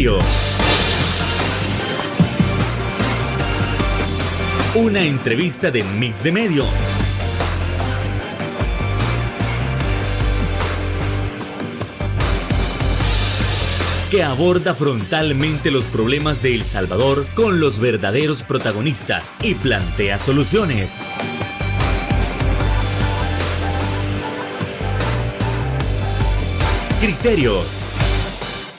Criterio. Una entrevista de Mix de Medios. Que aborda frontalmente los problemas de El Salvador con los verdaderos protagonistas y plantea soluciones. Criterios.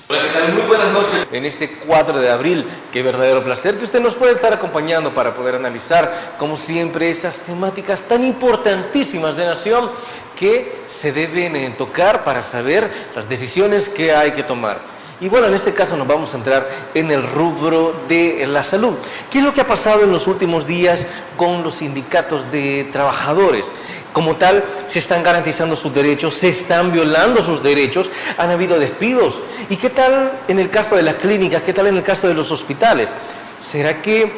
Hola, ¿qué tal? Muy buenas noches. En este 4 de abril, qué verdadero placer que usted nos pueda estar acompañando para poder analizar, como siempre, esas temáticas tan importantísimas de nación que se deben tocar para saber las decisiones que hay que tomar. Y bueno, en este caso nos vamos a entrar en el rubro de la salud. ¿Qué es lo que ha pasado en los últimos días con los sindicatos de trabajadores? Como tal, se están garantizando sus derechos, se están violando sus derechos, han habido despidos. ¿Y qué tal en el caso de las clínicas? ¿Qué tal en el caso de los hospitales? ¿Será que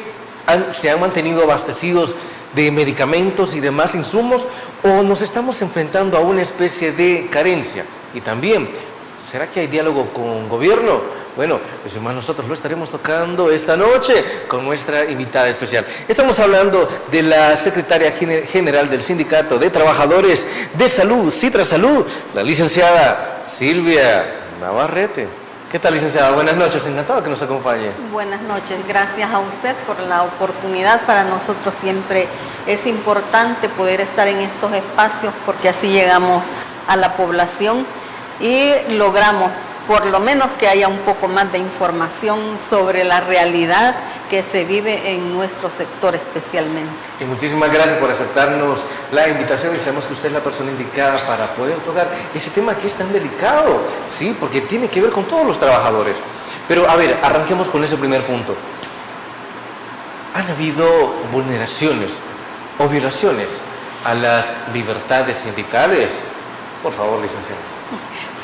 se han mantenido abastecidos de medicamentos y demás insumos? ¿O nos estamos enfrentando a una especie de carencia? Y también, ¿será que hay diálogo con gobierno? Bueno, pues más nosotros lo estaremos tocando esta noche con nuestra invitada especial. Estamos hablando de la secretaria general del Sindicato de Trabajadores de Salud, Citra Salud, la licenciada Silvia Navarrete. ¿Qué tal, licenciada? Buenas noches, encantado que nos acompañe. Buenas noches, gracias a usted por la oportunidad. Para nosotros siempre es importante poder estar en estos espacios porque así llegamos a la población y logramos por lo menos que haya un poco más de información sobre la realidad que se vive en nuestro sector especialmente. Y muchísimas gracias por aceptarnos la invitación y sabemos que usted es la persona indicada para poder tocar ese tema que es tan delicado, ¿sí? Porque tiene que ver con todos los trabajadores. Pero a ver, arranquemos con ese primer punto. ¿Han habido vulneraciones o violaciones a las libertades sindicales? Por favor, licenciado.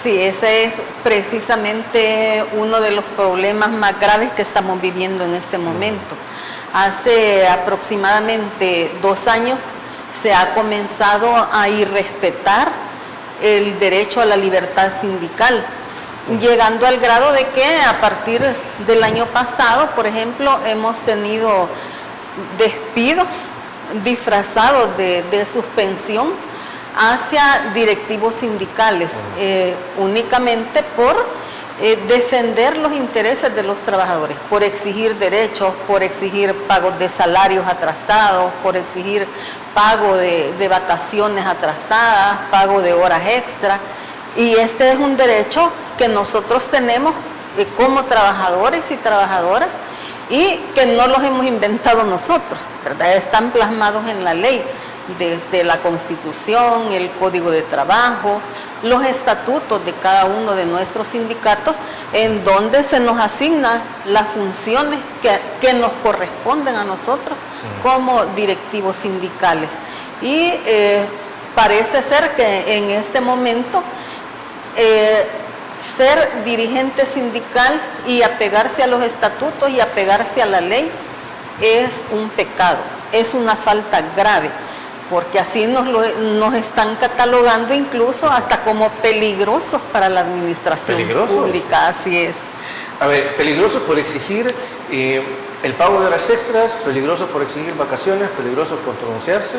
Sí, ese es precisamente uno de los problemas más graves que estamos viviendo en este momento. Hace aproximadamente 2 años se ha comenzado a irrespetar el derecho a la libertad sindical, llegando al grado de que a partir del año pasado, por ejemplo, hemos tenido despidos disfrazados de suspensión hacia directivos sindicales, únicamente por defender los intereses de los trabajadores, por exigir derechos, por exigir pagos de salarios atrasados, por exigir pago de vacaciones atrasadas, pago de horas extra. Y este es un derecho que nosotros tenemos como trabajadores y trabajadoras y que no los hemos inventado nosotros, ¿verdad? Están plasmados en la ley, desde la Constitución, el Código de Trabajo, los estatutos de cada uno de nuestros sindicatos, en donde se nos asignan las funciones que nos corresponden a nosotros como directivos sindicales. Y parece ser que en este momento ser dirigente sindical y apegarse a los estatutos y apegarse a la ley es un pecado, es una falta grave, porque así nos están catalogando incluso hasta como peligrosos para la administración pública, así es. A ver, peligrosos por exigir el pago de horas extras, peligrosos por exigir vacaciones, peligrosos por pronunciarse.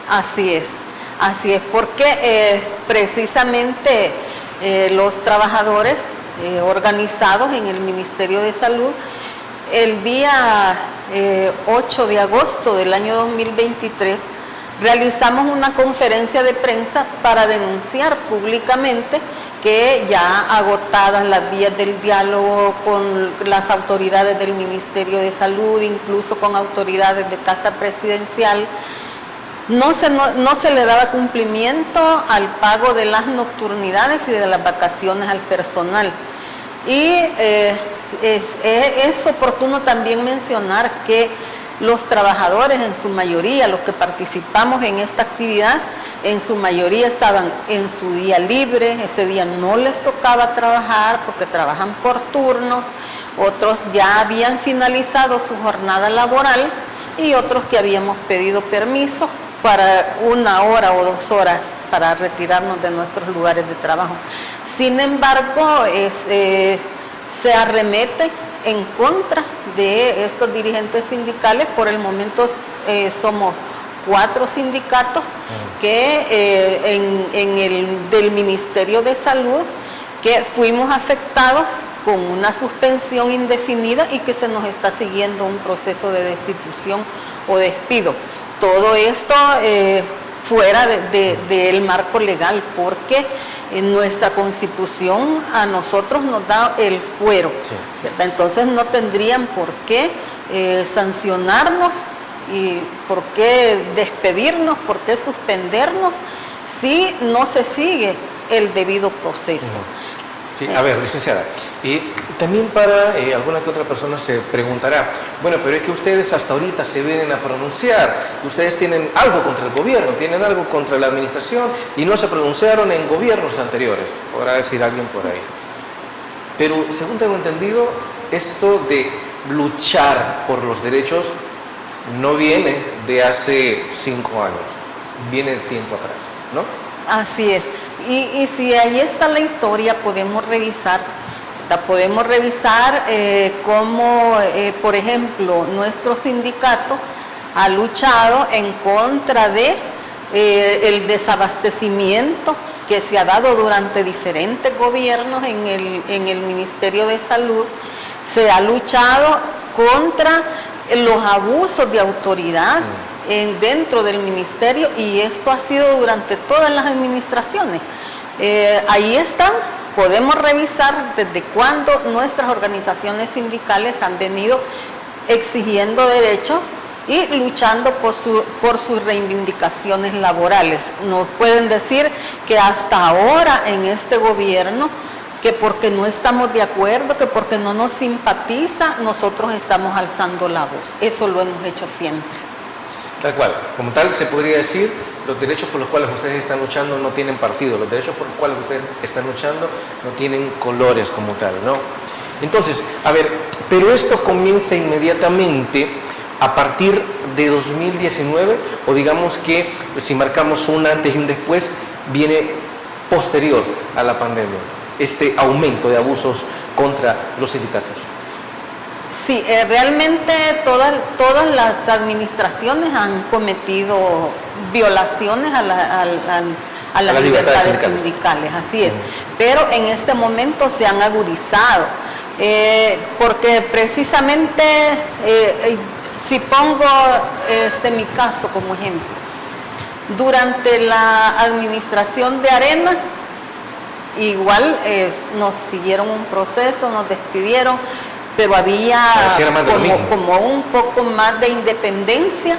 Así es, porque precisamente los trabajadores organizados en el Ministerio de Salud, el día 8 de agosto del año 2023, realizamos una conferencia de prensa para denunciar públicamente que ya agotadas las vías del diálogo con las autoridades del Ministerio de Salud, incluso con autoridades de Casa Presidencial, no se le daba cumplimiento al pago de las nocturnidades y de las vacaciones al personal. Y es oportuno también mencionar que los trabajadores, en su mayoría, los que participamos en esta actividad, en su mayoría estaban en su día libre, ese día no les tocaba trabajar porque trabajan por turnos, otros ya habían finalizado su jornada laboral y otros que habíamos pedido permiso para 1 hora o 2 horas para retirarnos de nuestros lugares de trabajo. Sin embargo, se arremete en contra de estos dirigentes sindicales. Por el momento somos 4 sindicatos que del Ministerio de Salud que fuimos afectados con una suspensión indefinida y que se nos está siguiendo un proceso de destitución o despido. Todo esto fuera del marco legal, porque en nuestra Constitución a nosotros nos da el fuero, ¿verdad? Entonces no tendrían por qué sancionarnos y por qué despedirnos, por qué suspendernos si no se sigue el debido proceso. Sí, a ver, licenciada, y también para alguna que otra persona se preguntará, bueno, pero es que ustedes hasta ahorita se vienen a pronunciar, ustedes tienen algo contra el gobierno, tienen algo contra la administración y no se pronunciaron en gobiernos anteriores, podrá decir alguien por ahí. Pero según tengo entendido, esto de luchar por los derechos no viene de hace 5 años, viene de tiempo atrás, ¿no? Así es. Y si ahí está la historia, podemos revisar cómo, por ejemplo, nuestro sindicato ha luchado en contra de el desabastecimiento que se ha dado durante diferentes gobiernos en el Ministerio de Salud. Se ha luchado contra los abusos de autoridad dentro del ministerio, y esto ha sido durante todas las administraciones. Ahí están, podemos revisar desde cuándo nuestras organizaciones sindicales han venido exigiendo derechos y luchando por sus reivindicaciones laborales. Nos pueden decir que hasta ahora en este gobierno, que porque no estamos de acuerdo, que porque no nos simpatiza, nosotros estamos alzando la voz. Eso lo hemos hecho siempre. Tal cual, como tal se podría decir, los derechos por los cuales ustedes están luchando no tienen partido, los derechos por los cuales ustedes están luchando no tienen colores como tal, ¿no? Entonces, a ver, pero esto comienza inmediatamente a partir de 2019, o digamos que si marcamos un antes y un después, viene posterior a la pandemia, este aumento de abusos contra los sindicatos. Sí, realmente todas las administraciones han cometido violaciones a las libertades sindicales, así es. Pero en este momento se han agudizado, porque precisamente, si pongo mi caso como ejemplo, durante la administración de Arena, igual nos siguieron un proceso, nos despidieron, pero había como un poco más de independencia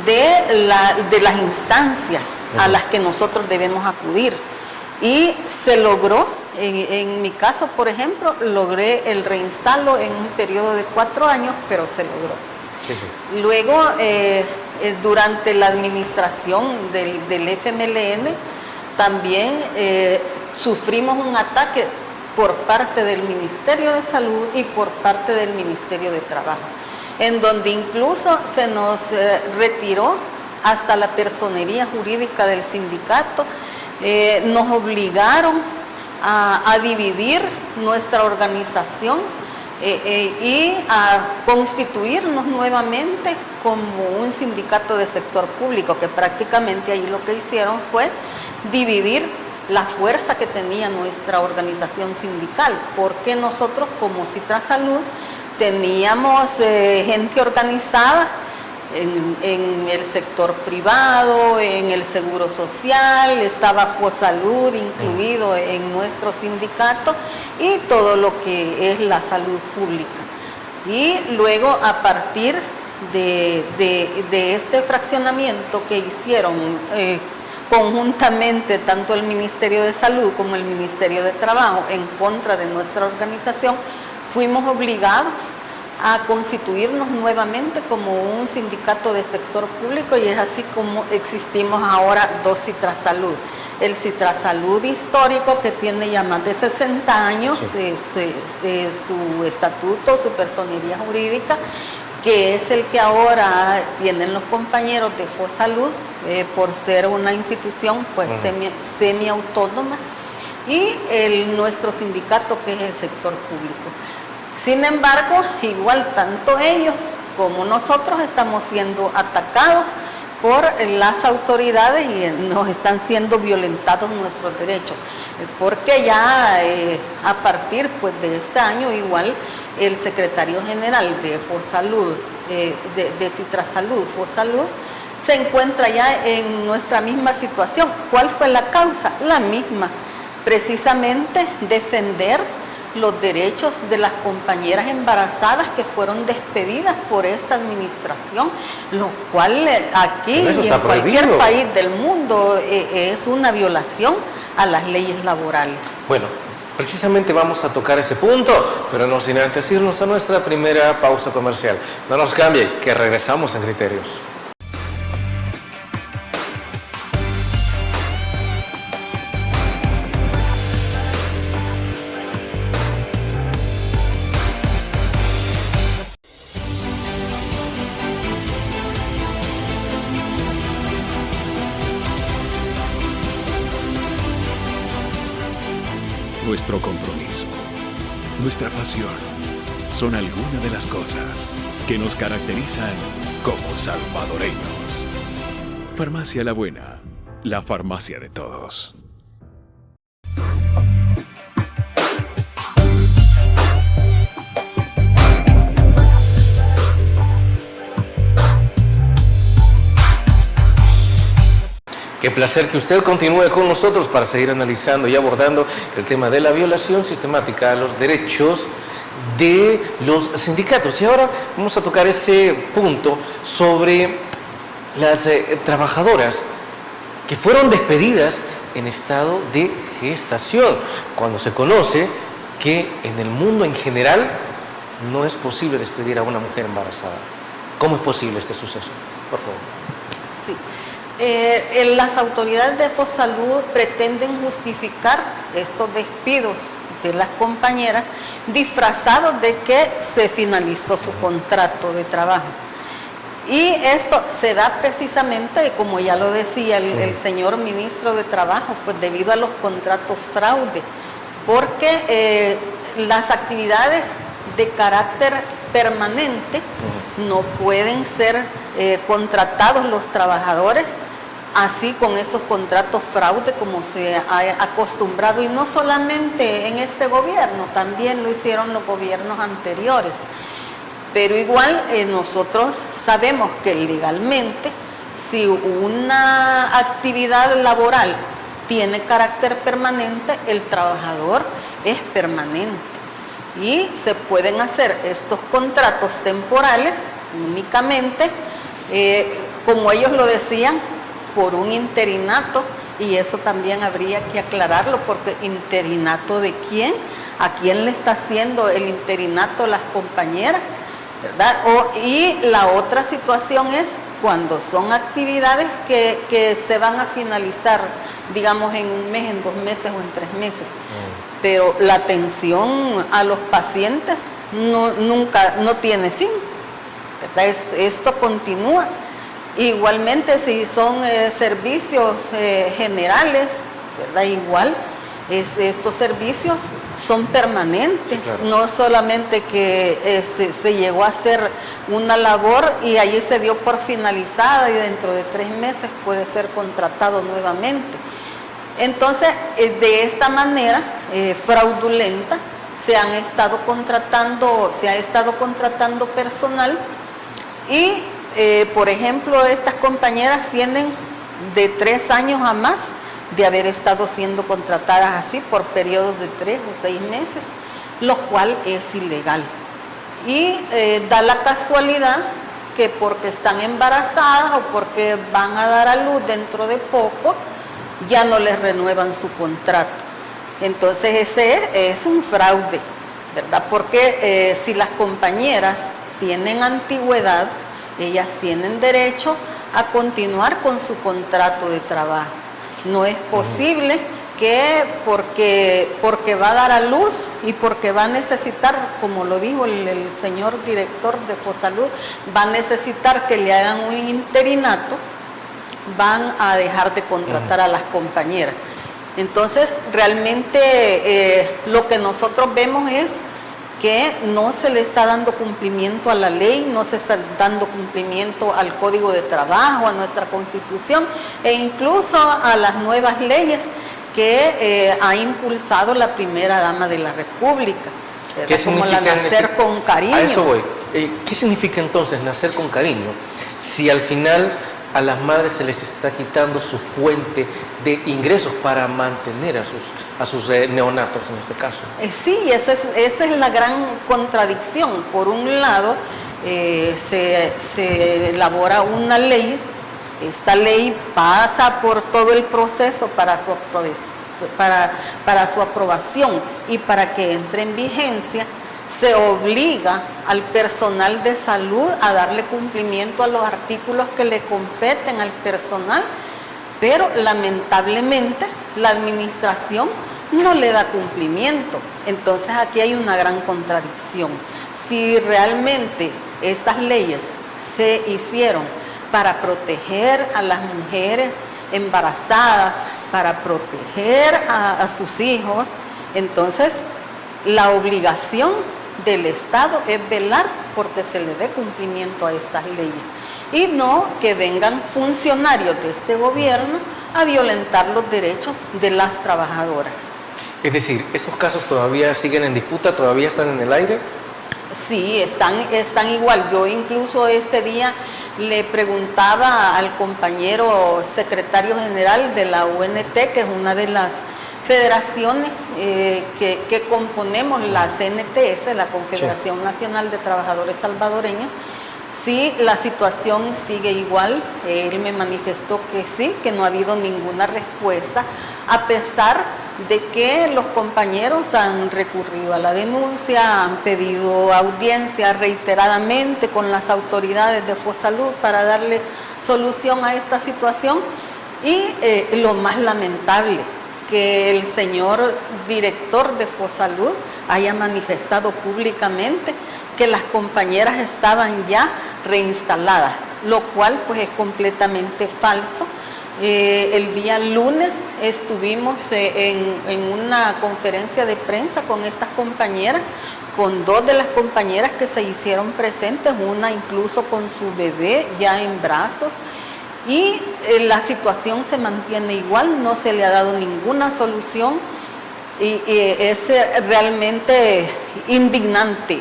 de las instancias a las que nosotros debemos acudir. Y se logró, en mi caso, por ejemplo, logré el reinstalo en un periodo de 4 años, pero se logró. Luego, durante la administración del FMLN, también sufrimos un ataque por parte del Ministerio de Salud y por parte del Ministerio de Trabajo, en donde incluso se nos retiró hasta la personería jurídica del sindicato, nos obligaron a dividir nuestra organización y a constituirnos nuevamente como un sindicato de sector público, que prácticamente ahí lo que hicieron fue dividir la fuerza que tenía nuestra organización sindical, porque nosotros como Citrasalud teníamos gente organizada en el sector privado, en el seguro social, estaba Fosalud incluido en nuestro sindicato y todo lo que es la salud pública. Y luego, a partir de este fraccionamiento que hicieron conjuntamente tanto el Ministerio de Salud como el Ministerio de Trabajo en contra de nuestra organización, fuimos obligados a constituirnos nuevamente como un sindicato de sector público, y es así como existimos ahora 2 Citrasalud. El Citrasalud histórico, que tiene ya más de 60 años de su estatuto, su personería jurídica, que es el que ahora tienen los compañeros de Fosalud, por ser una institución pues semiautónoma, y nuestro sindicato, que es el sector público. Sin embargo, igual tanto ellos como nosotros estamos siendo atacados por las autoridades y nos están siendo violentados nuestros derechos. Porque ya a partir pues, de este año igual el secretario general de Fosalud, de Citrasalud, Fosalud, se encuentra ya en nuestra misma situación. ¿Cuál fue la causa? La misma, precisamente defender los derechos de las compañeras embarazadas que fueron despedidas por esta administración, lo cual aquí y en cualquier país del mundo es una violación a las leyes laborales. Bueno, precisamente vamos a tocar ese punto, pero no sin antes irnos a nuestra primera pausa comercial. No nos cambie, que regresamos en Criterios. Nuestro compromiso, nuestra pasión, son algunas de las cosas que nos caracterizan como salvadoreños. Farmacia La Buena, la farmacia de todos. Qué placer que usted continúe con nosotros para seguir analizando y abordando el tema de la violación sistemática a los derechos de los sindicatos. Y ahora vamos a tocar ese punto sobre las trabajadoras que fueron despedidas en estado de gestación, cuando se conoce que en el mundo en general no es posible despedir a una mujer embarazada. ¿Cómo es posible este suceso? Por favor. Sí. Las autoridades de Fosalud pretenden justificar estos despidos de las compañeras disfrazados de que se finalizó su contrato de trabajo. Y esto se da precisamente, como ya lo decía el señor ministro de Trabajo, pues debido a los contratos fraude, porque las actividades de carácter permanente no pueden ser contratados los trabajadores así con esos contratos fraude como se ha acostumbrado, y no solamente en este gobierno, también lo hicieron los gobiernos anteriores. Pero igual nosotros sabemos que legalmente, si una actividad laboral tiene carácter permanente, el trabajador es permanente. Y se pueden hacer estos contratos temporales únicamente, como ellos lo decían, por un interinato, y eso también habría que aclararlo, porque interinato de quién, a quién le está haciendo el interinato las compañeras, ¿verdad? Y la otra situación es cuando son actividades que se van a finalizar, digamos, en un mes, en 2 meses o en 3 meses. Pero la atención a los pacientes nunca tiene fin, ¿verdad? Esto continúa. Igualmente, si son servicios generales, ¿verdad? Igual, estos servicios son permanentes, sí, claro. No solamente que se llegó a hacer una labor y allí se dio por finalizada y dentro de 3 meses puede ser contratado nuevamente. Entonces, de esta manera fraudulenta se ha estado contratando personal y por ejemplo, estas compañeras tienen de 3 años a más de haber estado siendo contratadas así por periodos de 3 o 6 meses, lo cual es ilegal. Y da la casualidad que porque están embarazadas o porque van a dar a luz dentro de poco, ya no les renuevan su contrato. Entonces ese es un fraude, ¿verdad? Porque si las compañeras tienen antigüedad, ellas tienen derecho a continuar con su contrato de trabajo. No es posible que porque va a dar a luz y porque va a necesitar, como lo dijo el señor director de Fosalud, va a necesitar que le hagan un interinato, van a dejar de contratar a las compañeras. Entonces, realmente lo que nosotros vemos es que no se le está dando cumplimiento a la ley, no se está dando cumplimiento al Código de Trabajo, a nuestra Constitución e incluso a las nuevas leyes que ha impulsado la primera dama de la República. ¿Qué como la nacer con cariño? A eso voy. ¿Qué significa entonces nacer con cariño? Si al final a las madres se les está quitando su fuente de ingresos para mantener a sus neonatos en este caso. Sí, esa es la gran contradicción. Por un lado, se elabora una ley, esta ley pasa por todo el proceso para su aprobación y para que entre en vigencia, se obliga al personal de salud a darle cumplimiento a los artículos que le competen al personal, pero lamentablemente la administración no le da cumplimiento. Entonces aquí hay una gran contradicción. Si realmente estas leyes se hicieron para proteger a las mujeres embarazadas, para proteger a sus hijos, entonces la obligación del Estado es velar porque se le dé cumplimiento a estas leyes y no que vengan funcionarios de este gobierno a violentar los derechos de las trabajadoras. Es decir, ¿esos casos todavía siguen en disputa, todavía están en el aire? Sí, están igual. Yo incluso ese día le preguntaba al compañero secretario general de la UNT, que es una de las federaciones que componemos la CNTS, la Confederación Nacional de Trabajadores Salvadoreños. Sí, la situación sigue igual. Él me manifestó que sí, que no ha habido ninguna respuesta, a pesar de que los compañeros han recurrido a la denuncia, han pedido audiencia reiteradamente con las autoridades de Fosalud para darle solución a esta situación. Y lo más lamentable, que el señor director de Fosalud haya manifestado públicamente que las compañeras estaban ya reinstaladas, lo cual pues es completamente falso. El día lunes estuvimos en una conferencia de prensa con estas compañeras, con dos de las compañeras que se hicieron presentes, una incluso con su bebé ya en brazos, y la situación se mantiene igual, no se le ha dado ninguna solución y es realmente indignante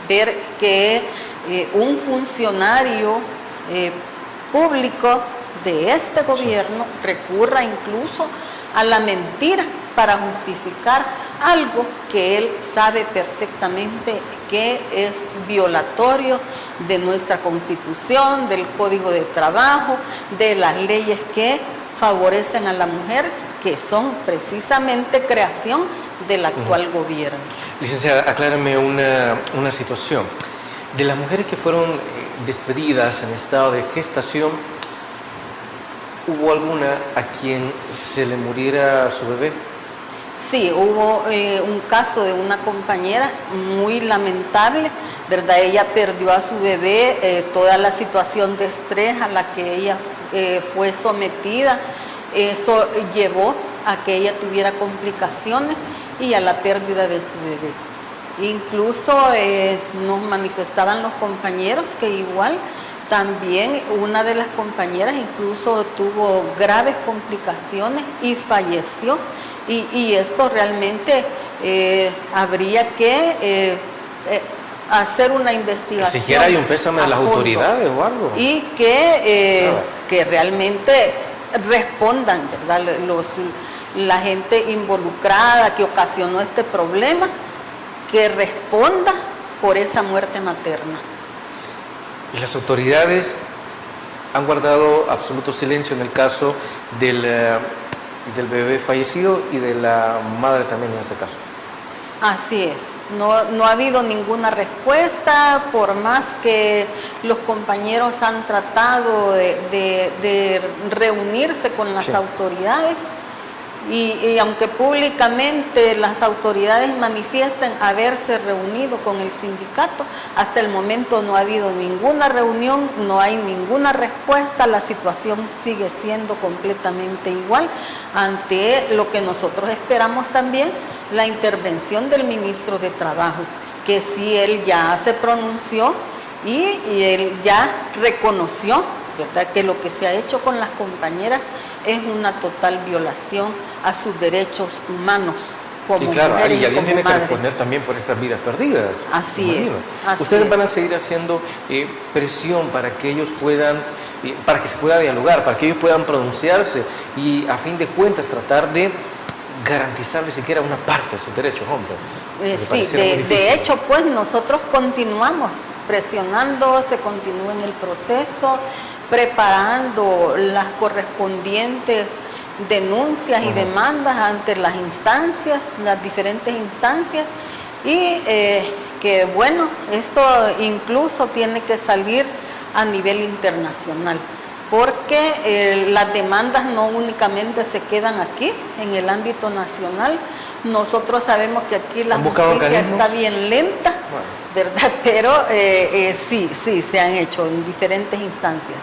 ver que un funcionario público de este gobierno recurra incluso a la mentira para justificar algo que él sabe perfectamente que es violatorio de nuestra Constitución, del Código de Trabajo, de las leyes que favorecen a la mujer, que son precisamente creación del actual gobierno. Licenciada, aclárame una situación. De las mujeres que fueron despedidas en estado de gestación, ¿hubo alguna a quien se le muriera su bebé? Sí, hubo un caso de una compañera muy lamentable, ¿verdad? Ella perdió a su bebé, toda la situación de estrés a la que ella fue sometida, eso llevó a que ella tuviera complicaciones y a la pérdida de su bebé. Incluso nos manifestaban los compañeros que igual también una de las compañeras incluso tuvo graves complicaciones y falleció. Y esto realmente habría que hacer una investigación. Siquiera hay un pésame de las autoridades o algo. Y que realmente respondan, ¿verdad? La gente involucrada que ocasionó este problema, que responda por esa muerte materna. Y las autoridades han guardado absoluto silencio en el caso del bebé fallecido y de la madre también en este caso. Así es, no ha habido ninguna respuesta, por más que los compañeros han tratado de reunirse con las autoridades y aunque públicamente las autoridades manifiesten haberse reunido con el sindicato, hasta el momento no ha habido ninguna reunión, no hay ninguna respuesta, la situación sigue siendo completamente igual. Ante lo que nosotros esperamos también, la intervención del ministro de Trabajo, que sí él ya se pronunció y él ya reconoció, ¿verdad?, que lo que se ha hecho con las compañeras es una total violación a sus derechos humanos como y claro, mujeres y alguien tiene que madres. responder también por estas vidas perdidas. Así es. Así Ustedes es. van a seguir haciendo presión para que ellos puedan, para que se pueda dialogar, para que ellos puedan pronunciarse y a fin de cuentas tratar de garantizarles siquiera una parte de sus derechos, hombre. Sí, de hecho, pues nosotros continuamos presionando, se continúa en el proceso, preparando las correspondientes denuncias y demandas ante las instancias, las diferentes instancias, y que bueno, esto incluso tiene que salir a nivel internacional, porque las demandas no únicamente se quedan aquí, en el ámbito nacional. Nosotros sabemos que aquí la justicia está bien lenta, ¿verdad? Pero sí, se han hecho en diferentes instancias.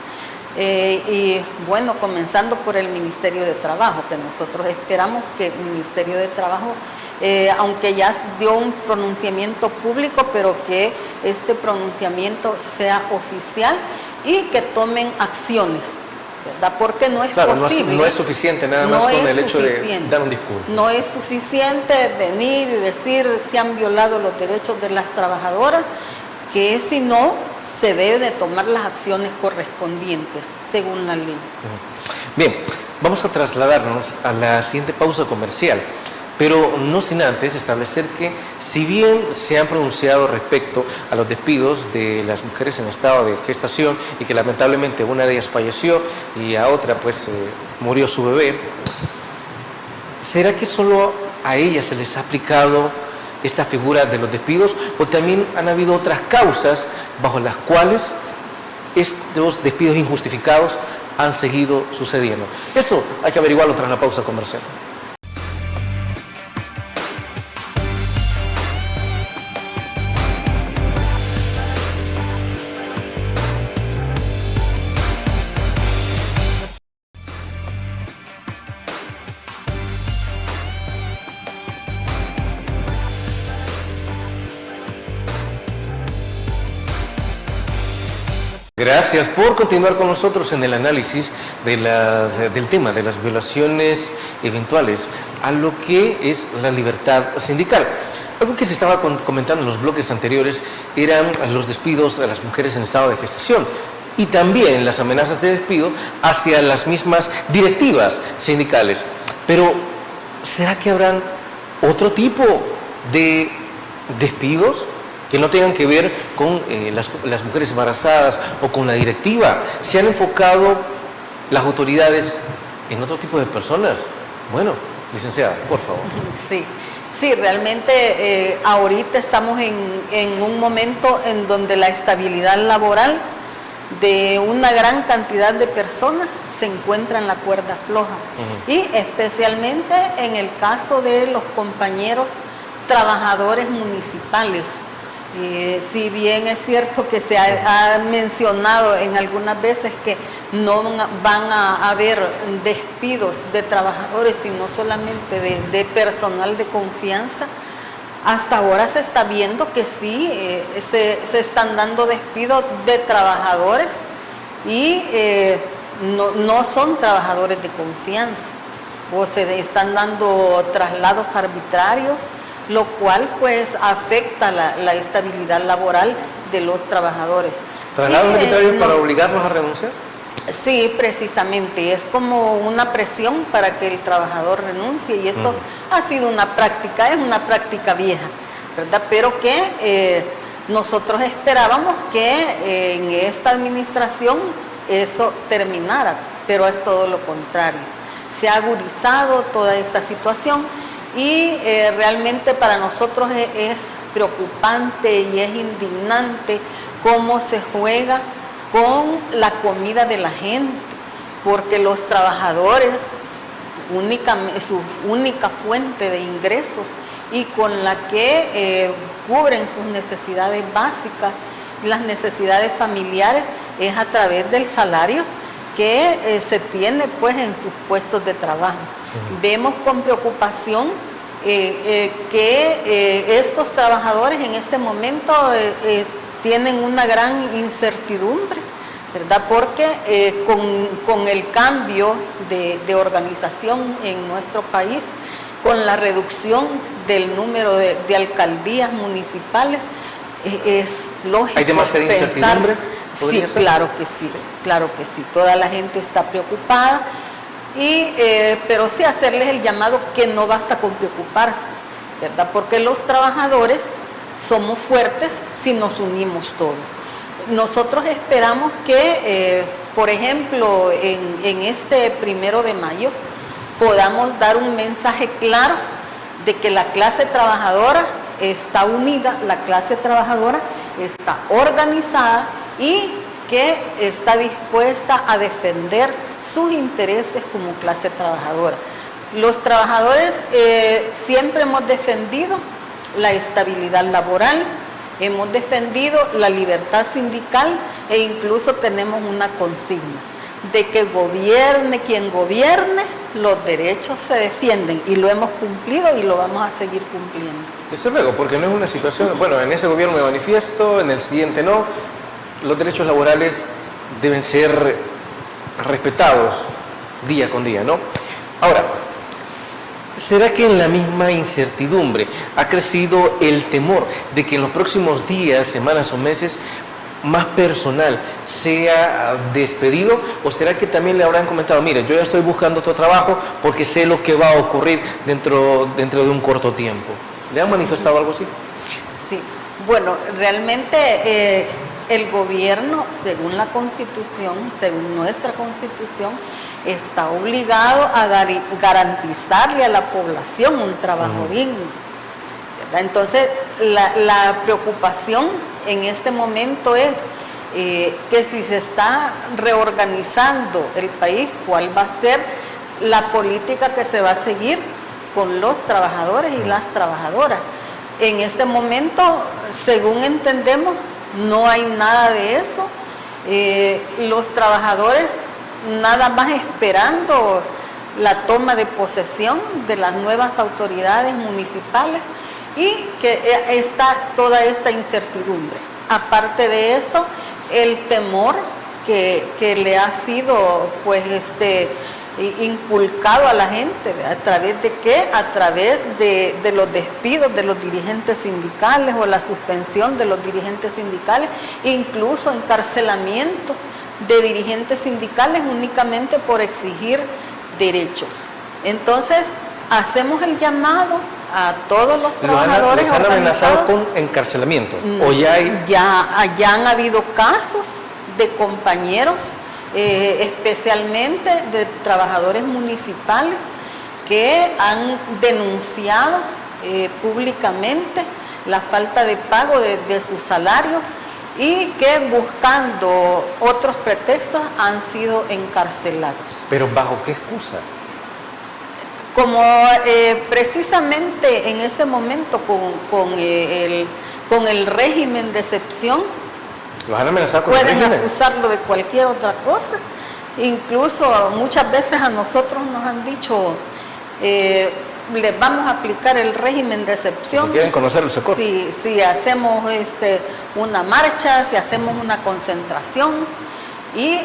Y bueno, comenzando por el Ministerio de Trabajo, que nosotros esperamos que el Ministerio de Trabajo, aunque ya dio un pronunciamiento público, pero que este pronunciamiento sea oficial y que tomen acciones, ¿verdad? Porque no es posible. No es suficiente nada más con el hecho de dar un discurso. No es suficiente venir y decir se han violado los derechos de las trabajadoras, que si no, se debe de tomar las acciones correspondientes según la ley. Bien, vamos a trasladarnos a la siguiente pausa comercial, pero no sin antes establecer que si bien se han pronunciado respecto a los despidos de las mujeres en estado de gestación y que lamentablemente una de ellas falleció y a otra pues murió su bebé, ¿será que solo a ellas se les ha aplicado esta figura de los despidos, o también han habido otras causas bajo las cuales estos despidos injustificados han seguido sucediendo? Eso hay que averiguarlo tras la pausa comercial. Gracias por continuar con nosotros en el análisis de del tema de las violaciones eventuales a lo que es la libertad sindical. Algo que se estaba comentando en los bloques anteriores eran los despidos a las mujeres en estado de gestación y también las amenazas de despido hacia las mismas directivas sindicales. Pero, ¿será que habrán otro tipo de despidos que no tengan que ver con las mujeres embarazadas o con la directiva? ¿Se han enfocado las autoridades en otro tipo de personas? Bueno, licenciada, por favor. Sí, realmente ahorita estamos en un momento en donde la estabilidad laboral de una gran cantidad de personas se encuentra en la cuerda floja. Y especialmente en el caso de los compañeros trabajadores municipales. Si bien es cierto que se ha mencionado en algunas veces que no van a haber despidos de trabajadores, sino solamente de personal de confianza, hasta ahora se está viendo que sí, se están dando despidos de trabajadores y no son trabajadores de confianza, o se están dando traslados arbitrarios, lo cual pues afecta la estabilidad laboral de los trabajadores. ¿Traslados arbitrarios para obligarlos a renunciar? Sí, precisamente, es como una presión para que el trabajador renuncie, y esto ha sido una práctica, es una práctica vieja, ¿verdad? Pero que nosotros esperábamos que en esta administración eso terminara, pero es todo lo contrario. Se ha agudizado toda esta situación y realmente para nosotros es preocupante y es indignante cómo se juega con la comida de la gente, porque los trabajadores, su única fuente de ingresos y con la que cubren sus necesidades básicas y las necesidades familiares es a través del salario que se tiene pues en sus puestos de trabajo. Vemos con preocupación que estos trabajadores en este momento tienen una gran incertidumbre, ¿verdad? Porque con el cambio de organización en nuestro país, con la reducción del número de alcaldías municipales, es lógico. ¿Hay demasiada incertidumbre? Sí, ser? claro que sí, claro que sí. Toda la gente está preocupada, pero sí hacerles el llamado que no basta con preocuparse, ¿verdad? Porque los trabajadores somos fuertes si nos unimos todos. Nosotros esperamos que, por ejemplo, en este 1 de mayo, podamos dar un mensaje claro de que la clase trabajadora está unida, la clase trabajadora está organizada y que está dispuesta a defender sus intereses como clase trabajadora. Los trabajadores siempre hemos defendido la estabilidad laboral, hemos defendido la libertad sindical e incluso tenemos una consigna de que gobierne quien gobierne, los derechos se defienden, y lo hemos cumplido y lo vamos a seguir cumpliendo. Desde luego, porque no es una situación, bueno, en ese gobierno me manifiesto, en el siguiente no. Los derechos laborales deben ser respetados día con día, ¿no? Ahora, ¿será que en la misma incertidumbre ha crecido el temor de que en los próximos días, semanas o meses más personal sea despedido? ¿O será que también le habrán comentado, mire, yo ya estoy buscando otro trabajo porque sé lo que va a ocurrir dentro de un corto tiempo? ¿Le han manifestado algo así? Sí, bueno, realmente el gobierno, según la Constitución, según nuestra Constitución, está obligado a garantizarle a la población un trabajo digno, ¿verdad? Entonces, la preocupación en este momento es que si se está reorganizando el país, ¿cuál va a ser la política que se va a seguir con los trabajadores y las trabajadoras? En este momento, según entendemos, no hay nada de eso. Los trabajadores nada más esperando la toma de posesión de las nuevas autoridades municipales y que está toda esta incertidumbre. Aparte de eso, el temor que le ha sido inculcado a la gente, ¿a través de qué? A través de los despidos de los dirigentes sindicales o la suspensión de los dirigentes sindicales, incluso encarcelamiento de dirigentes sindicales únicamente por exigir derechos. Entonces, hacemos el llamado a todos los trabajadores. ¿Los han amenazado con encarcelamiento? ¿O ya hay...? Ya han habido casos de compañeros, especialmente de trabajadores municipales, que han denunciado públicamente la falta de pago de sus salarios y que buscando otros pretextos han sido encarcelados. ¿Pero bajo qué excusa? Como precisamente en este momento con el régimen de excepción, ¿los han amenazado con el pueden régimen? acusarlo de cualquier otra cosa. Incluso muchas veces a nosotros nos han dicho, les vamos a aplicar el régimen de excepción. Si quieren conocerlo, se corta. Si hacemos una marcha, si hacemos una concentración. Y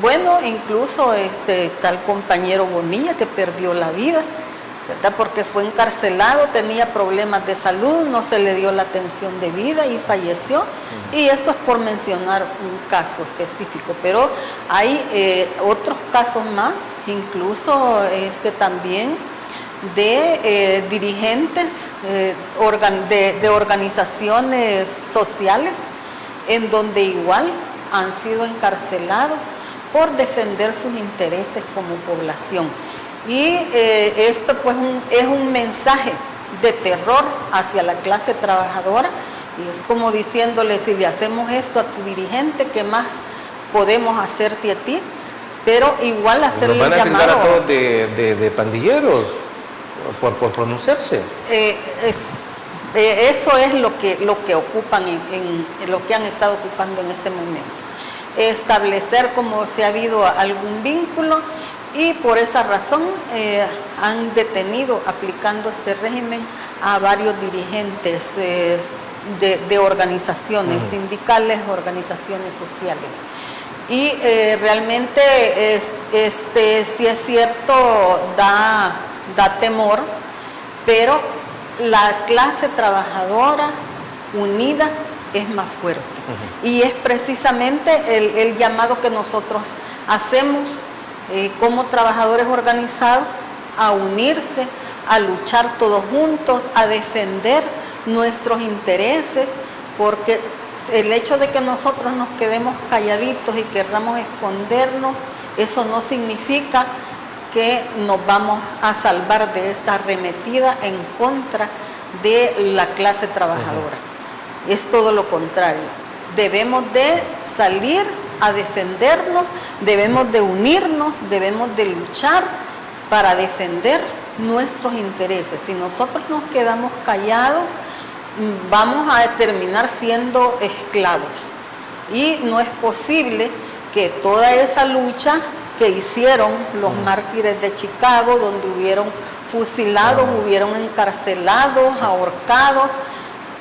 bueno, incluso está el compañero Bonilla que perdió la vida, ¿verdad? Porque fue encarcelado, tenía problemas de salud, no se le dio la atención debida y falleció. Y esto es por mencionar un caso específico, pero hay otros casos más, incluso también de dirigentes de organizaciones sociales, en donde igual han sido encarcelados por defender sus intereses como población. Y esto pues es un mensaje de terror hacia la clase trabajadora, y es como diciéndole, si le hacemos esto a tu dirigente, ¿qué más podemos hacerte a ti? Pero igual hacerle el llamado. ¿Nos van a tildar a todos de pandilleros por pronunciarse? Eso es lo que ocupan, lo que han estado ocupando en este momento. Establecer como si ha habido algún vínculo y por esa razón han detenido, aplicando este régimen, a varios dirigentes de organizaciones sindicales, organizaciones sociales. Y realmente sí es cierto, da temor, pero la clase trabajadora unida es más fuerte. Y es precisamente el llamado que nosotros hacemos como trabajadores organizados a unirse, a luchar todos juntos, a defender nuestros intereses, porque el hecho de que nosotros nos quedemos calladitos y querramos escondernos, eso no significa que nos vamos a salvar de esta arremetida en contra de la clase trabajadora. Es todo lo contrario. Debemos de salir a defendernos, debemos de unirnos, debemos de luchar para defender nuestros intereses. Si nosotros nos quedamos callados, vamos a terminar siendo esclavos. Y no es posible que toda esa lucha que hicieron los mártires de Chicago, donde hubieron fusilados, hubieron encarcelados, ahorcados,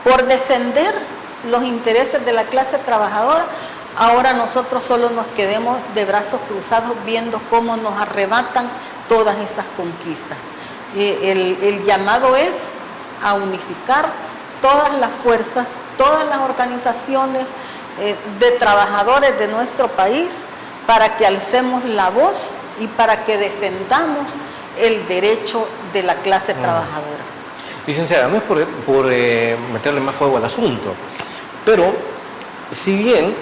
por defender los intereses de la clase trabajadora, ahora nosotros solo nos quedemos de brazos cruzados viendo cómo nos arrebatan todas esas conquistas. El llamado es a unificar todas las fuerzas, todas las organizaciones de trabajadores de nuestro país, para que alcemos la voz y para que defendamos el derecho de la clase trabajadora. Licenciada, no es por meterle más fuego al asunto, pero si bien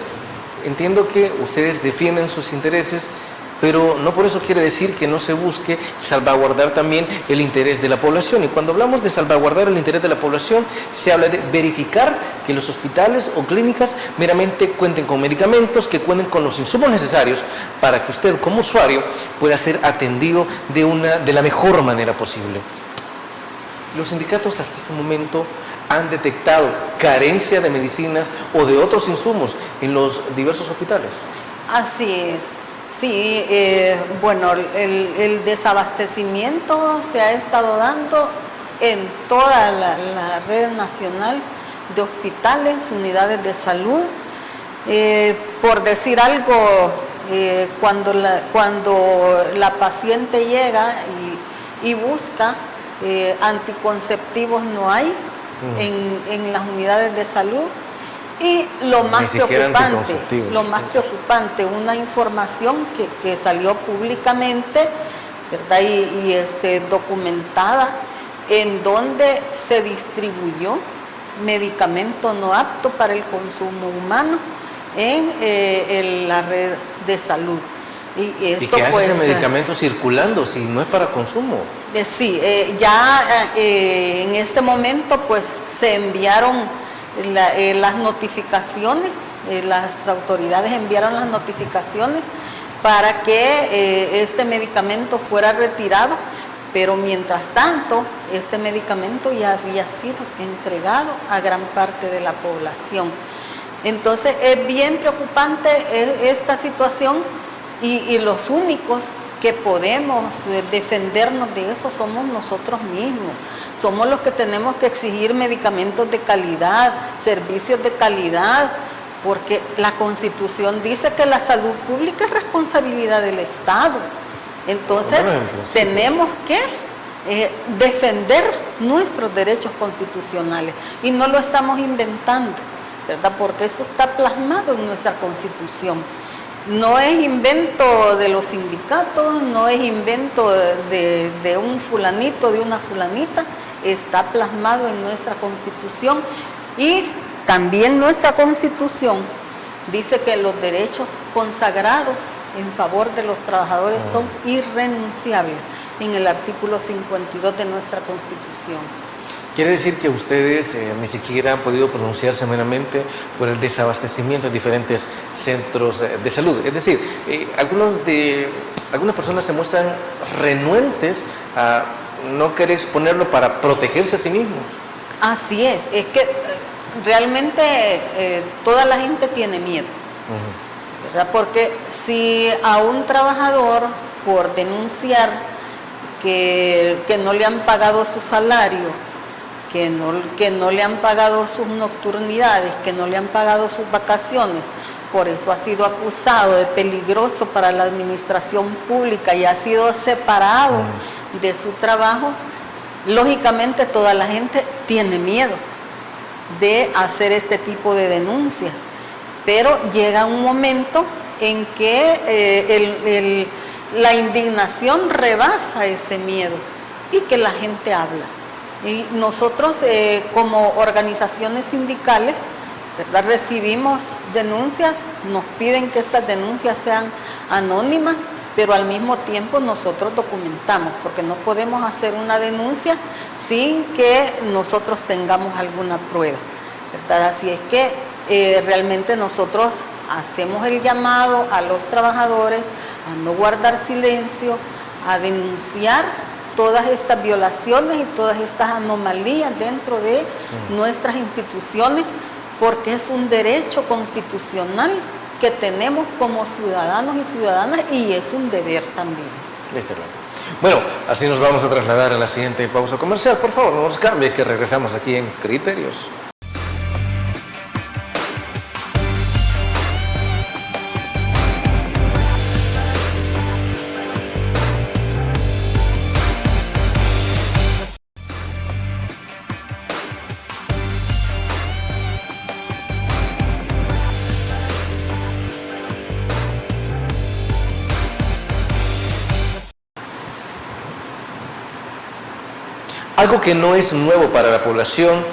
entiendo que ustedes defienden sus intereses, pero no por eso quiere decir que no se busque salvaguardar también el interés de la población. Y cuando hablamos de salvaguardar el interés de la población, se habla de verificar que los hospitales o clínicas meramente cuenten con medicamentos, que cuenten con los insumos necesarios para que usted como usuario pueda ser atendido de la mejor manera posible. Los sindicatos hasta este momento han detectado carencia de medicinas o de otros insumos en los diversos hospitales. Así es. Sí, bueno, el desabastecimiento se ha estado dando en toda la red nacional de hospitales, unidades de salud. Por decir algo, cuando la paciente llega y busca anticonceptivos, no hay en las unidades de salud. Y lo más preocupante, una información que salió públicamente, ¿verdad? Y documentada, en donde se distribuyó medicamento no apto para el consumo humano en la red de salud. ¿Y qué hace ese medicamento circulando si no es para consumo? Sí, ya en este momento pues se enviaron las notificaciones, las autoridades enviaron las notificaciones para que este medicamento fuera retirado, pero mientras tanto este medicamento ya había sido entregado a gran parte de la población. Entonces es bien preocupante esta situación y los únicos que podemos defendernos de eso somos nosotros mismos. Somos los que tenemos que exigir medicamentos de calidad, servicios de calidad, porque la Constitución dice que la salud pública es responsabilidad del Estado. Entonces, tenemos que defender nuestros derechos constitucionales y no lo estamos inventando, ¿verdad? Porque eso está plasmado en nuestra Constitución. No es invento de los sindicatos, no es invento de un fulanito, de una fulanita, está plasmado en nuestra Constitución. Y también nuestra Constitución dice que los derechos consagrados en favor de los trabajadores son irrenunciables en el artículo 52 de nuestra Constitución. Quiere decir que ustedes ni siquiera han podido pronunciarse meramente por el desabastecimiento en diferentes centros de salud. Es decir, algunas personas se muestran renuentes a no querer exponerlo para protegerse a sí mismos. Así es que realmente toda la gente tiene miedo, ¿verdad? Porque si a un trabajador por denunciar que no le han pagado su salario, que no le han pagado sus nocturnidades, que no le han pagado sus vacaciones. Por eso ha sido acusado de peligroso para la administración pública y ha sido separado de su trabajo. Lógicamente toda la gente tiene miedo de hacer este tipo de denuncias, pero llega un momento en que la indignación rebasa ese miedo y que la gente habla. Y nosotros como organizaciones sindicales, ¿verdad?, recibimos denuncias, nos piden que estas denuncias sean anónimas, pero al mismo tiempo nosotros documentamos, porque no podemos hacer una denuncia sin que nosotros tengamos alguna prueba, ¿verdad? Así es que realmente nosotros hacemos el llamado a los trabajadores a no guardar silencio, a denunciar todas estas violaciones y todas estas anomalías dentro de nuestras instituciones, porque es un derecho constitucional que tenemos como ciudadanos y ciudadanas y es un deber también. Bueno, así nos vamos a trasladar a la siguiente pausa comercial. Por favor, no nos cambie, que regresamos aquí en Criterios. Algo que no es nuevo para la población,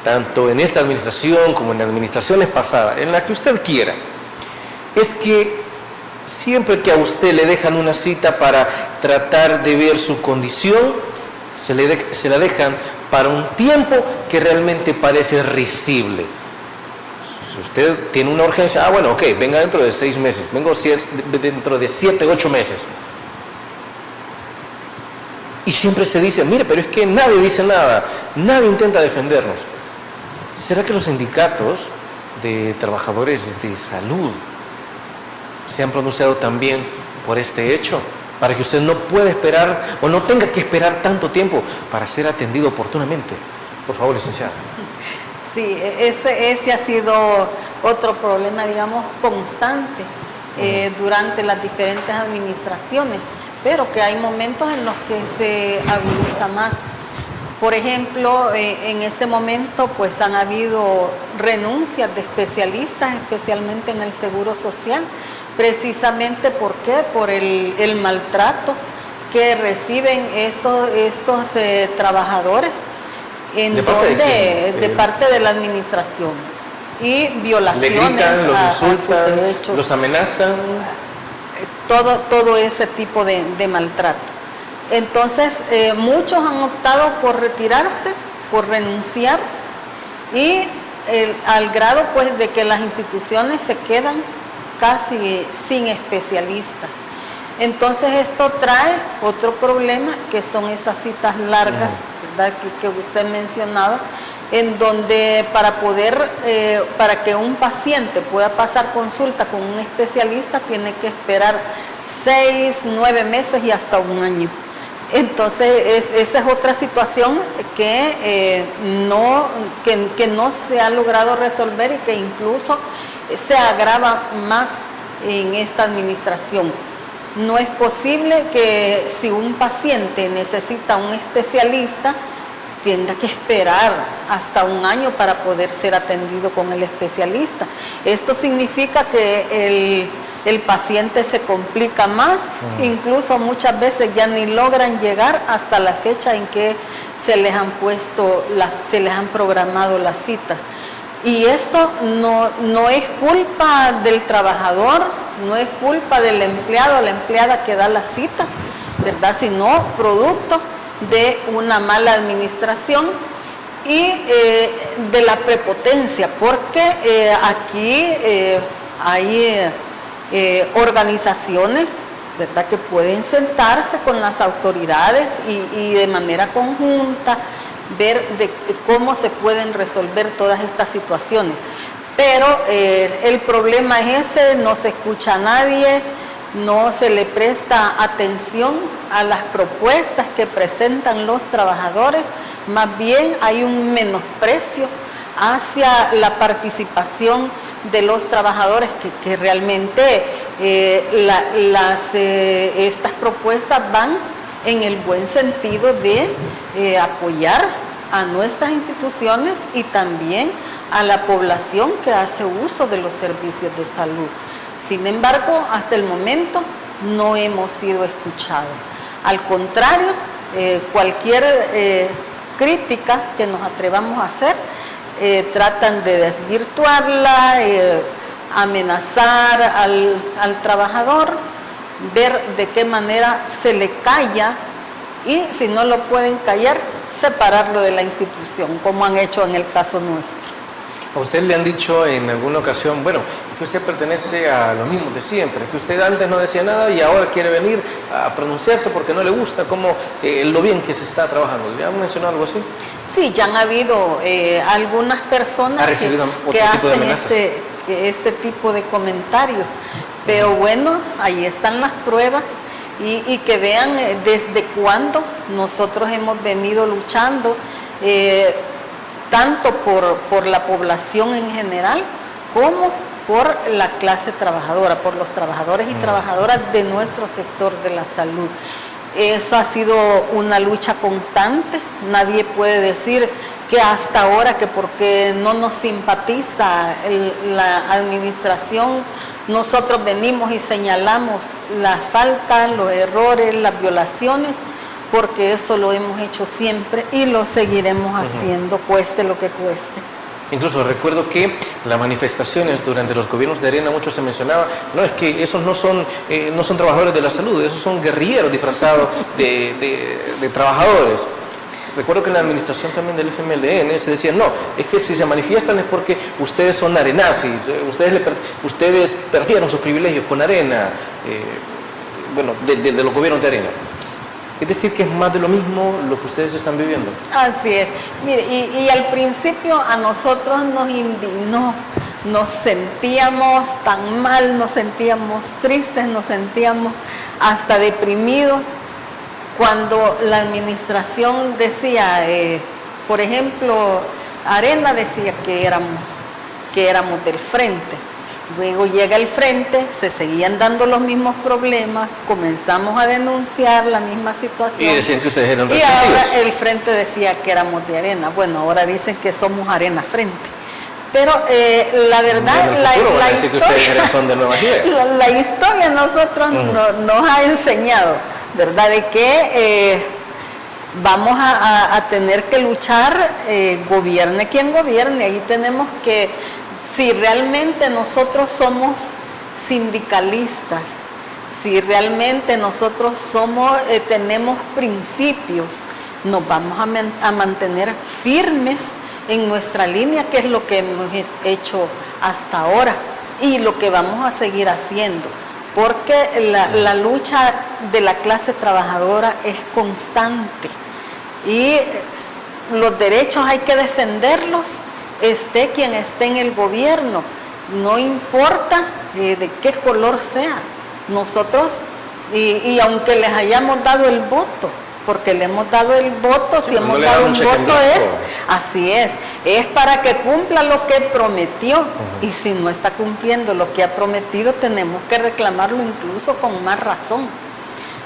tanto en esta administración como en administraciones pasadas, en la que usted quiera, es que siempre que a usted le dejan una cita para tratar de ver su condición, se la dejan para un tiempo que realmente parece risible. Si usted tiene una urgencia, bueno, ok, venga dentro de 6 meses, vengo dentro de 7, 8 meses. Y siempre se dice, mire, pero es que nadie dice nada, nadie intenta defendernos. ¿Será que los sindicatos de trabajadores de salud se han pronunciado también por este hecho? Para que usted no pueda esperar o no tenga que esperar tanto tiempo para ser atendido oportunamente. Por favor, licenciada. Sí, ese ha sido otro problema, digamos, constante durante las diferentes administraciones, pero que hay momentos en los que se agudiza más. Por ejemplo, en este momento pues han habido renuncias de especialistas, especialmente en el Seguro Social, precisamente ¿por qué? Por el maltrato que reciben estos trabajadores de parte de la administración, y violaciones. Le gritan, los insultan, los amenazan. Todo ese tipo de maltrato. Entonces, muchos han optado por retirarse, por renunciar, y al grado pues de que las instituciones se quedan casi sin especialistas. Entonces esto trae otro problema, que son esas citas largas, ¿verdad?, que usted mencionaba, en donde para que un paciente pueda pasar consulta con un especialista tiene que esperar 6, 9 meses y hasta 1 año. Entonces esa es otra situación que no se ha logrado resolver y que incluso se agrava más en esta administración. No es posible que si un paciente necesita un especialista, tenga que esperar hasta 1 año para poder ser atendido con el especialista. Esto significa que el paciente se complica más, incluso muchas veces ya ni logran llegar hasta la fecha en que se les han programado las citas. Y esto no es culpa del trabajador, no es culpa del empleado o la empleada que da las citas, ¿verdad?, sino producto de una mala administración y de la prepotencia, porque aquí hay organizaciones, ¿verdad?, que pueden sentarse con las autoridades y de manera conjunta ver de cómo se pueden resolver todas estas situaciones. Pero el problema es ese, no se escucha a nadie, no se le presta atención a las propuestas que presentan los trabajadores, más bien hay un menosprecio hacia la participación de los trabajadores que realmente estas propuestas van en el buen sentido de apoyar a nuestras instituciones y también a la población que hace uso de los servicios de salud. Sin embargo, hasta el momento no hemos sido escuchados. Al contrario, cualquier crítica que nos atrevamos a hacer, tratan de desvirtuarla, amenazar al trabajador, ver de qué manera se le calla y si no lo pueden callar, separarlo de la institución, como han hecho en el caso nuestro. A usted le han dicho en alguna ocasión, bueno, es que usted pertenece a lo mismo de siempre, es que usted antes no decía nada y ahora quiere venir a pronunciarse porque no le gusta lo bien que se está trabajando. ¿Le han mencionado algo así? Sí, ya han habido algunas personas que hacen este tipo de comentarios, pero bueno, ahí están las pruebas y que vean desde cuándo nosotros hemos venido luchando, tanto por la población en general como por la clase trabajadora, por los trabajadores y trabajadoras de nuestro sector de la salud. Eso ha sido una lucha constante. Nadie puede decir que hasta ahora, que porque no nos simpatiza la administración, nosotros venimos y señalamos las faltas, los errores, las violaciones, porque eso lo hemos hecho siempre y lo seguiremos haciendo, cueste lo que cueste. Incluso recuerdo que las manifestaciones durante los gobiernos de Arena, mucho se mencionaba, no, es que esos no son trabajadores de la salud, esos son guerrilleros disfrazados de trabajadores. Recuerdo que en la administración también del FMLN se decía, no, es que si se manifiestan es porque ustedes son arenazis, ustedes perdieron sus privilegios con Arena, de los gobiernos de Arena. Es decir, que es más de lo mismo lo que ustedes están viviendo. Así es. Mire, y al principio a nosotros nos indignó, nos sentíamos tan mal, nos sentíamos tristes, nos sentíamos hasta deprimidos cuando la administración decía, por ejemplo, Arena decía que éramos del frente. Luego llega el frente, se seguían dando los mismos problemas, comenzamos a denunciar la misma situación. Y decían que ustedes eran resentidos. Y ahora el frente decía que éramos de Arena. Bueno, ahora dicen que somos Arena Frente. Pero la verdad, la historia a nosotros nos ha enseñado, ¿verdad? De que vamos a tener que luchar, gobierne quien gobierne. Ahí tenemos que... Si realmente nosotros somos sindicalistas, si realmente nosotros tenemos principios, nos vamos a mantener firmes en nuestra línea, que es lo que hemos hecho hasta ahora y lo que vamos a seguir haciendo, porque la lucha de la clase trabajadora es constante y los derechos hay que defenderlos, esté quien esté en el gobierno, no importa de qué color sea. Nosotros, y aunque les hayamos dado el voto, porque le hemos dado el voto, si hemos dado un voto así es para que cumpla lo que prometió, y si no está cumpliendo lo que ha prometido, tenemos que reclamarlo incluso con más razón.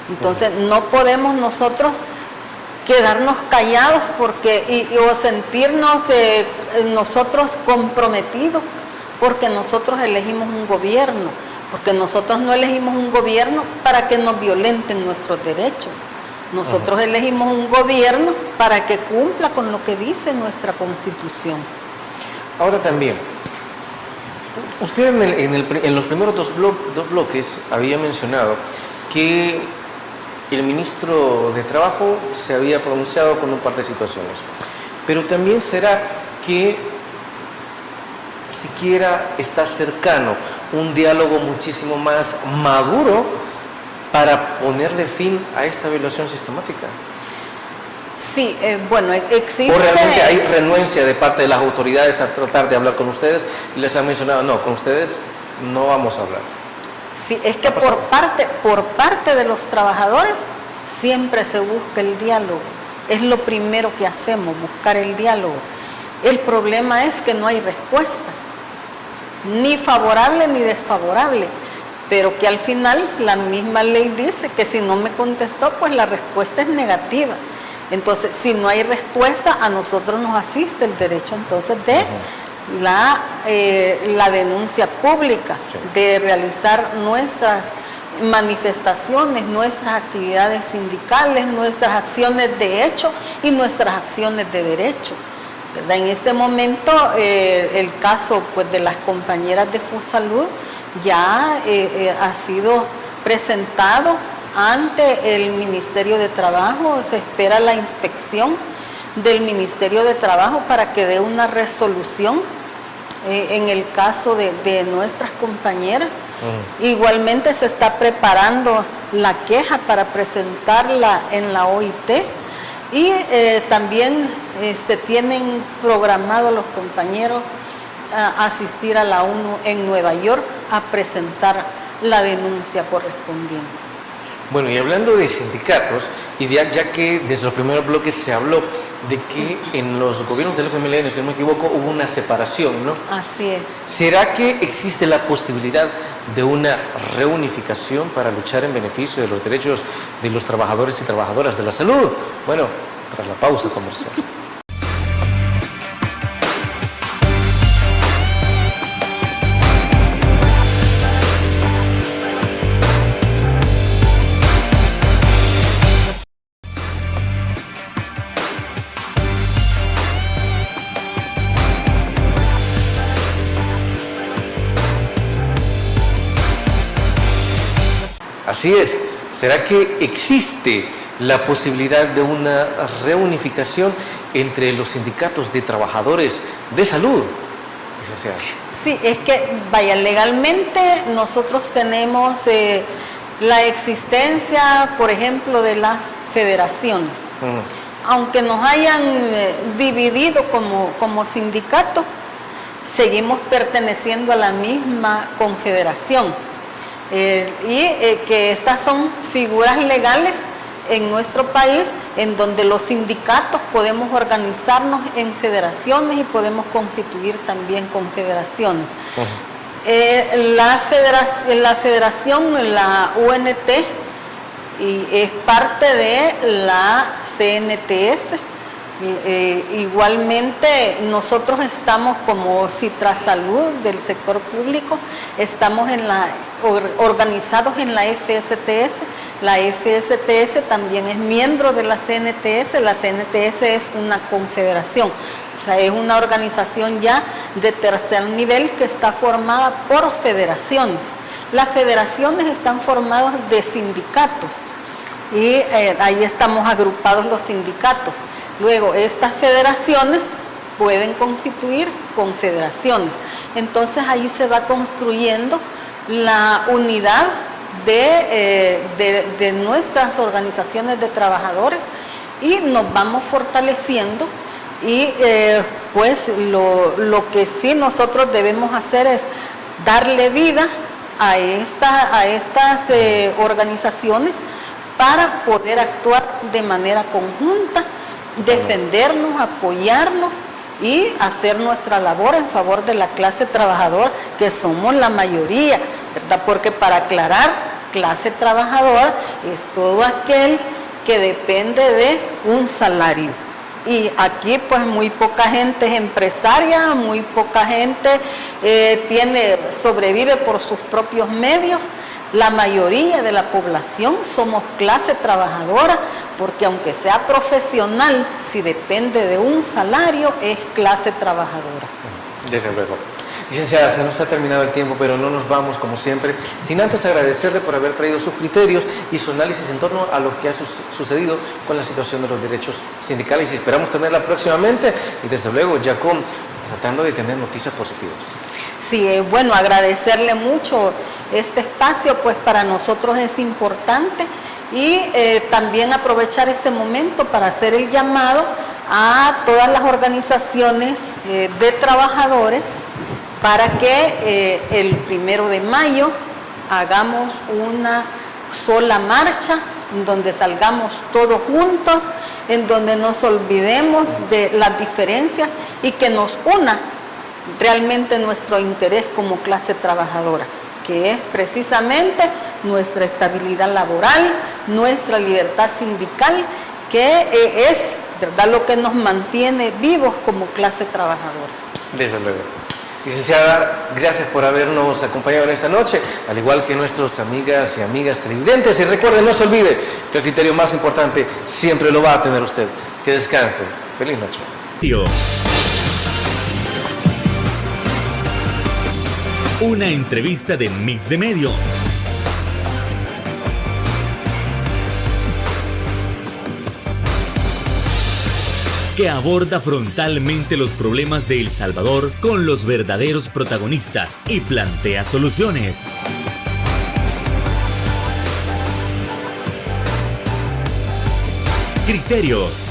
Entonces no podemos nosotros quedarnos callados o sentirnos nosotros comprometidos porque nosotros elegimos un gobierno, porque nosotros no elegimos un gobierno para que nos violenten nuestros derechos. Nosotros elegimos un gobierno para que cumpla con lo que dice nuestra Constitución. Ahora también, usted en los primeros dos bloques había mencionado que el ministro de Trabajo se había pronunciado con un par de situaciones, pero también será que siquiera está cercano un diálogo muchísimo más maduro para ponerle fin a esta violación sistemática. Sí, bueno, existe... ¿O realmente hay renuencia de parte de las autoridades a tratar de hablar con ustedes? Les han mencionado, no, con ustedes no vamos a hablar. Sí, es que por parte de los trabajadores siempre se busca el diálogo. Es lo primero que hacemos, buscar el diálogo. El problema es que no hay respuesta, ni favorable ni desfavorable, pero que al final la misma ley dice que si no me contestó, pues la respuesta es negativa. Entonces, si no hay respuesta, a nosotros nos asiste el derecho entonces de la denuncia pública, de realizar nuestras manifestaciones, nuestras actividades sindicales, nuestras acciones de hecho y nuestras acciones de derecho, ¿verdad? En este momento el caso pues de las compañeras de FUSALUD ya ha sido presentado ante el Ministerio de Trabajo. Se espera la inspección del Ministerio de Trabajo para que dé una resolución en el caso de nuestras compañeras. Igualmente se está preparando la queja para presentarla en la OIT y también tienen programado los compañeros asistir a la ONU en Nueva York a presentar la denuncia correspondiente. Bueno, y hablando de sindicatos, y ya que desde los primeros bloques se habló de que en los gobiernos del FMLN, si no me equivoco, hubo una separación, ¿no? Así es. ¿Será que existe la posibilidad de una reunificación para luchar en beneficio de los derechos de los trabajadores y trabajadoras de la salud? Bueno, tras la pausa comercial. Así es, ¿será que existe la posibilidad de una reunificación entre los sindicatos de trabajadores de salud, licenciada? Sí, es que, vaya, legalmente nosotros tenemos la existencia, por ejemplo, de las federaciones. Aunque nos hayan dividido como sindicato, seguimos perteneciendo a la misma confederación. Que estas son figuras legales en nuestro país en donde los sindicatos podemos organizarnos en federaciones y podemos constituir también confederaciones. La federación, la UNT, es parte de la CNTS. Igualmente nosotros estamos como Citrasalud del sector público, estamos organizados en la FSTS. La FSTS también es miembro de la CNTS. La CNTS es una confederación, o sea, es una organización ya de tercer nivel que está formada por federaciones. Las federaciones están formadas de sindicatos y ahí estamos agrupados los sindicatos. Luego, estas federaciones pueden constituir confederaciones. Entonces, ahí se va construyendo la unidad de nuestras organizaciones de trabajadores y nos vamos fortaleciendo y pues lo que sí nosotros debemos hacer es darle vida a estas organizaciones para poder actuar de manera conjunta, defendernos, apoyarnos y hacer nuestra labor en favor de la clase trabajadora, que somos la mayoría, ¿verdad? Porque para aclarar, clase trabajadora es todo aquel que depende de un salario. Y aquí pues muy poca gente es empresaria, muy poca gente sobrevive por sus propios medios. La mayoría de la población somos clase trabajadora, porque aunque sea profesional, si depende de un salario, es clase trabajadora. Desde luego. Licenciada, se nos ha terminado el tiempo, pero no nos vamos, como siempre, sin antes agradecerle por haber traído sus criterios y su análisis en torno a lo que ha sucedido con la situación de los derechos sindicales, y esperamos tenerla próximamente y desde luego ya tratando de tener noticias positivas. Sí, bueno, agradecerle mucho este espacio, pues para nosotros es importante, y también aprovechar este momento para hacer el llamado a todas las organizaciones de trabajadores para que el 1 de mayo hagamos una sola marcha, en donde salgamos todos juntos, en donde nos olvidemos de las diferencias y que nos una realmente nuestro interés como clase trabajadora, que es precisamente nuestra estabilidad laboral, nuestra libertad sindical, que es, ¿verdad?, lo que nos mantiene vivos como clase trabajadora. Desde luego. Licenciada, gracias por habernos acompañado en esta noche, al igual que nuestras amigas y amigas televidentes. Y recuerden, no se olvide que el criterio más importante siempre lo va a tener usted. Que descanse. Feliz noche. Una entrevista de Mix de Medios. Que aborda frontalmente los problemas de El Salvador con los verdaderos protagonistas y plantea soluciones. Criterios